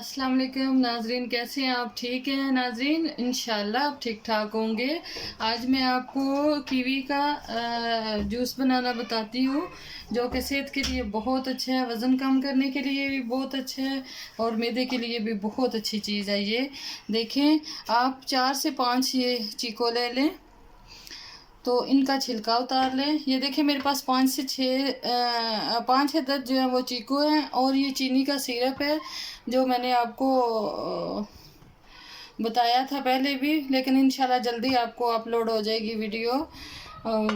अस्सलाम वालेकुम नाजरीन, कैसे हैं आप? ठीक हैं नाजरीन, इंशाल्लाह आप ठीक ठाक होंगे। आज मैं आपको कीवी का जूस बनाना बताती हूँ, जो कि सेहत के लिए बहुत अच्छा है, वज़न कम करने के लिए भी बहुत अच्छा है और मैदे के लिए भी बहुत अच्छी चीज़ है। ये देखें, आप 4 से 5 ये चीको ले लें, तो इनका छिलका उतार लें। ये देखिए मेरे पास 5 से 10 जो है वो चीकू हैं, और ये चीनी का सिरप है जो मैंने आपको बताया था पहले भी, लेकिन इंशाल्लाह जल्दी आपको अपलोड हो जाएगी वीडियो।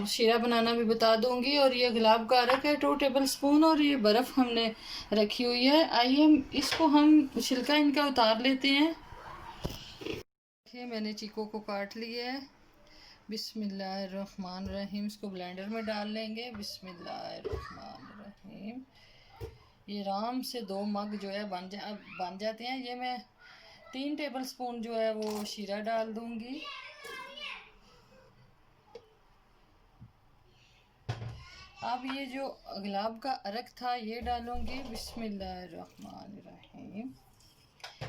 शीरा बनाना भी बता दूंगी। और ये गुलाब का अरक है 2 टेबल स्पून, और ये बर्फ़ हमने रखी हुई है। आइए इसको हम छिलका इनका उतार लेते हैं। देखिए मैंने चीकू को काट लिया है। बिस्मिल्लाहिर्रहमानिर्रहीम। इसको ब्लेंडर में डाल लेंगे। बिस्मिल्लाहिर्रहमानिर्रहीम। ये आराम से 2 मग जो है बन जाते हैं। ये मैं 3 टेबल स्पून जो है वो शीरा डाल दूंगी। अब ये जो गुलाब का अरक था ये डालूंगी। बिस्मिल्लाहिर्रहमानिर्रहीम।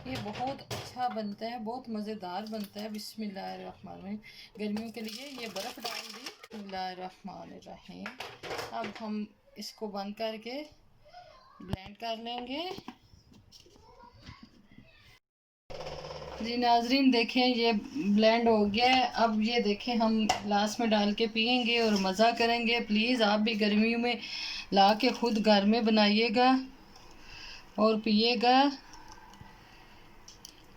ये बहुत अच्छा बनता है, बहुत मज़ेदार बनता है। बिस्मिल्लाहिर्रहमानिर्रहीम। गर्मियों के लिए ये बर्फ़ डाल दी। बिस्मिल्लाहिर्रहमानिर्रहीम। अब हम इसको बंद करके ब्लेंड कर लेंगे। जी नाजरीन देखें, ये ब्लेंड हो गया है। अब ये देखें हम ग्लास में डाल के पियेंगे और मज़ा करेंगे। प्लीज़ आप भी गर्मियों में ला के ख़ुद घर में बनाइएगा और पिएगा।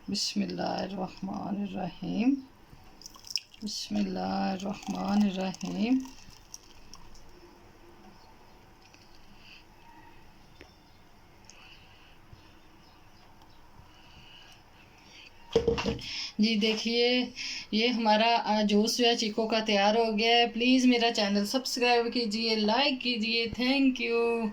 बिस्मिल्लाहिर्रहमानिर्रहीम। बिस्मिल्लाहिर्रहमानिर्रहीम। जी देखिए, ये हमारा जूस या चीको का तैयार हो गया है। प्लीज़ मेरा चैनल सब्सक्राइब कीजिए, लाइक कीजिए। Thank you.